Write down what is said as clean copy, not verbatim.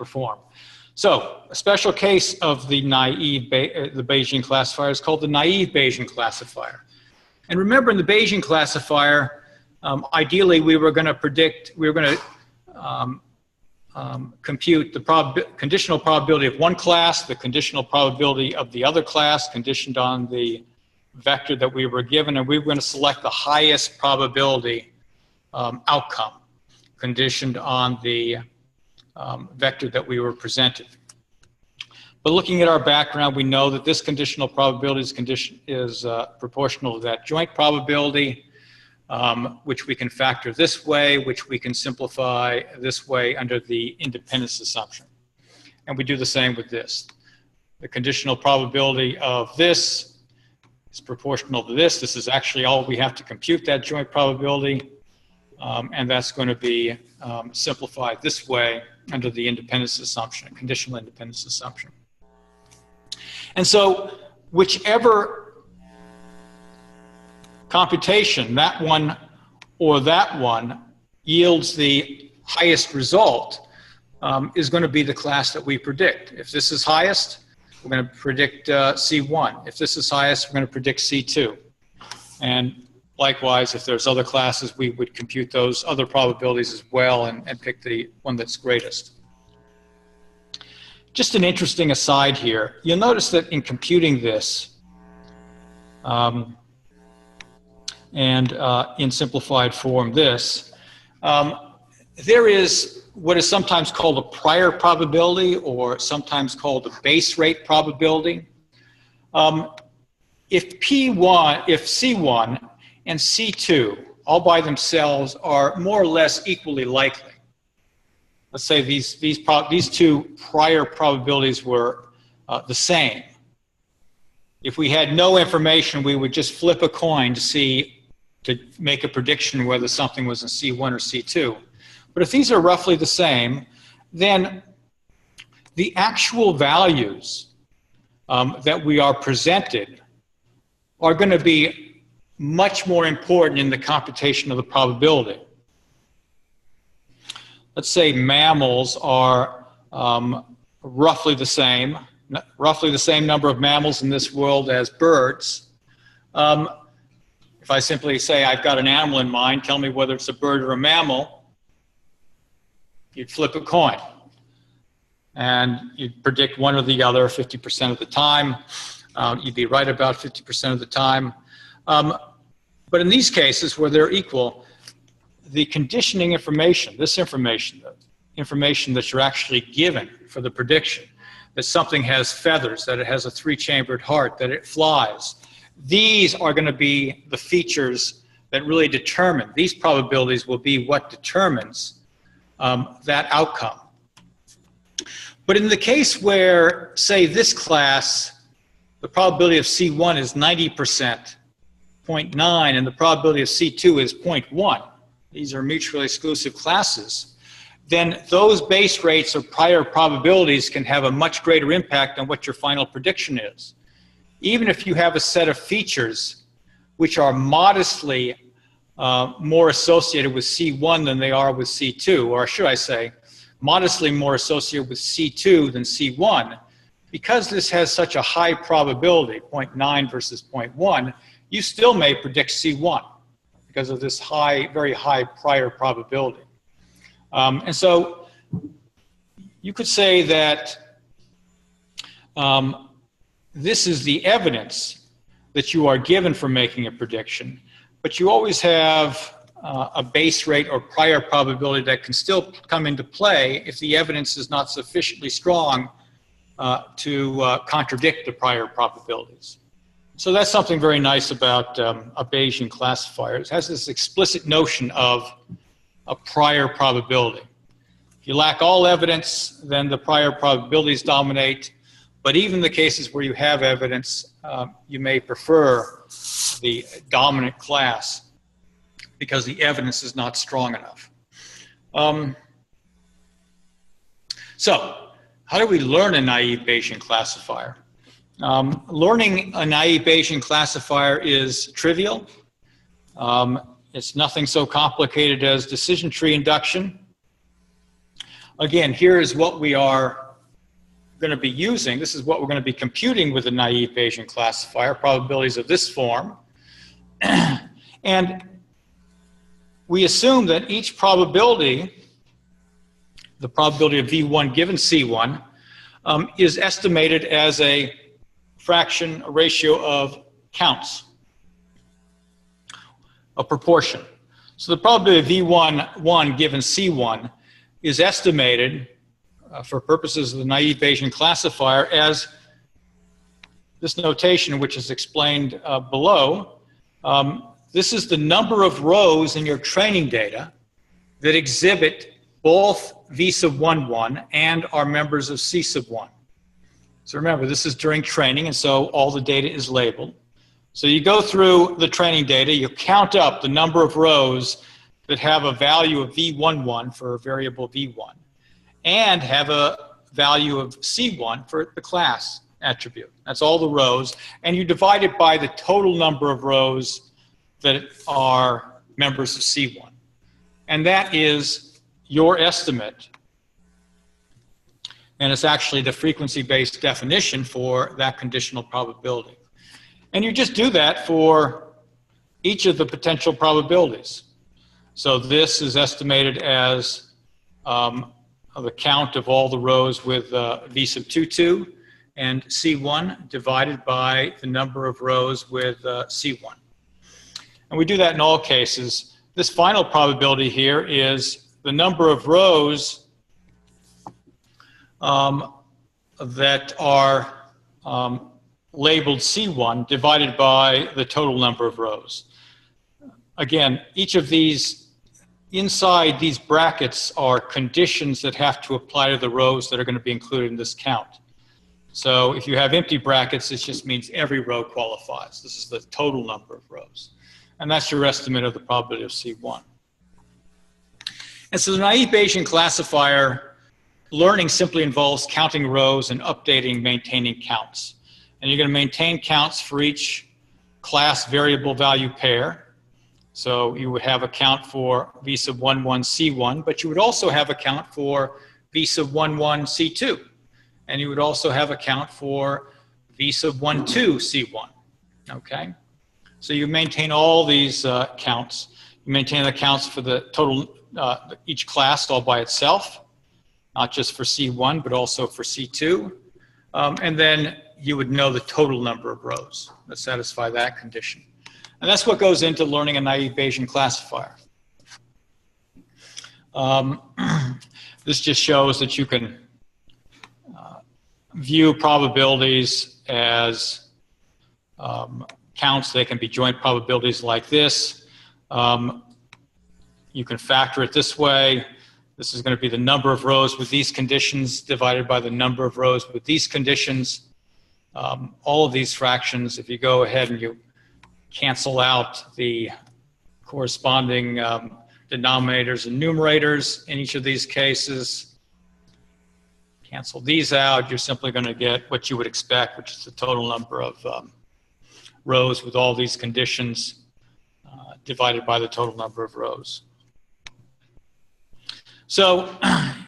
perform. So a special case of the the Bayesian classifier is called the naive Bayesian classifier. And remember, in the Bayesian classifier, ideally we were going to compute the conditional probability of one class, the conditional probability of the other class, conditioned on the vector that we were given, and we were going to select the highest probability outcome, conditioned on the vector that we were presented. But looking at our background, we know that this conditional probability is proportional to that joint probability, which we can factor this way, which we can simplify this way under the independence assumption. And we do the same with this. The conditional probability of this is proportional to this. This is actually all we have to compute that joint probability. And that's going to be simplified this way under the independence assumption, conditional independence assumption. And so whichever computation, that one or that one, yields the highest result is going to be the class that we predict. If this is highest, we're going to predict C1. If this is highest, we're going to predict C2. And likewise, if there's other classes, we would compute those other probabilities as well and pick the one that's greatest. Just an interesting aside here. You'll notice that in computing this, and in simplified form this, there is what is sometimes called a prior probability or sometimes called a base rate probability. If C1 and C2 all by themselves are more or less equally likely, let's say these two prior probabilities were the same. If we had no information, we would just flip a coin to make a prediction whether something was in C1 or C2. But if these are roughly the same, then the actual values that we are presented are going to be much more important in the computation of the probability. Let's say mammals are roughly the same number of mammals in this world as birds. If I simply say I've got an animal in mind, tell me whether it's a bird or a mammal, you'd flip a coin. And you'd predict one or the other 50% of the time. You'd be right about 50% of the time. But in these cases where they're equal, the conditioning information, this information, the information that you're actually given for the prediction, that something has feathers, that it has a three-chambered heart, that it flies, these are going to be the features that really determine, these probabilities will be what determines that outcome. But in the case where, say, this class, the probability of C1 is 90%, 0.9, and the probability of C2 is 0.1, these are mutually exclusive classes, then those base rates or prior probabilities can have a much greater impact on what your final prediction is. Even if you have a set of features which are modestly more associated with C1 than they are with C2, or should I say, modestly more associated with C2 than C1, because this has such a high probability, 0.9 versus 0.1, you still may predict C1 because of this very high prior probability. And so you could say that this is the evidence that you are given for making a prediction, but you always have a base rate or prior probability that can still come into play if the evidence is not sufficiently strong to contradict the prior probabilities. So that's something very nice about a Bayesian classifier. It has this explicit notion of a prior probability. If you lack all evidence, then the prior probabilities dominate. But even in the cases where you have evidence, you may prefer the dominant class because the evidence is not strong enough. So, how do we learn a naive Bayesian classifier? Learning a naive Bayesian classifier is trivial. It's nothing so complicated as decision tree induction. again, here is what we are going to be using. This is what we're going to be computing with the naive Bayesian classifier, probabilities of this form. And we assume that each probability, the probability of V1 given C1, is estimated as a fraction, a ratio of counts, a proportion. So the probability of V1 given C1 is estimated for purposes of the naive Bayesian classifier as this notation, which is explained below. This is the number of rows in your training data that exhibit both V sub 1,1 and are members of C sub 1. So remember, this is during training, and so all the data is labeled. So you go through the training data, you count up the number of rows that have a value of V11 for a variable V1 and have a value of C1 for the class attribute. That's all the rows. And you divide it by the total number of rows that are members of C1. And that is your estimate. And it's actually the frequency-based definition for that conditional probability. And you just do that for each of the potential probabilities. So this is estimated as the count of all the rows with V sub 2,2 and C1 divided by the number of rows with C1. And we do that in all cases. This final probability here is the number of rows that are labeled C1 divided by the total number of rows. Again, each of these, inside these brackets are conditions that have to apply to the rows that are going to be included in this count. So if you have empty brackets, this just means every row qualifies. This is the total number of rows. And that's your estimate of the probability of C1. And so the naive Bayesian classifier learning simply involves counting rows and updating, maintaining counts. And you're going to maintain counts for each class variable value pair. So you would have a count for V sub 1,1 C1, but you would also have a count for V sub 1,1 C2. And you would also have a count for V sub 1,2 C1. Okay? So you maintain all these counts. You maintain the counts for the total, each class all by itself, not just for C1, but also for C2. And then you would know the total number of rows that satisfy that condition. And that's what goes into learning a naive Bayesian classifier. This just shows that you can view probabilities as counts. They can be joint probabilities like this. You can factor it this way. This is going to be the number of rows with these conditions divided by the number of rows with these conditions. All of these fractions, if you go ahead and you cancel out the corresponding denominators and numerators in each of these cases, cancel these out, you're simply going to get what you would expect, which is the total number of rows with all these conditions divided by the total number of rows. So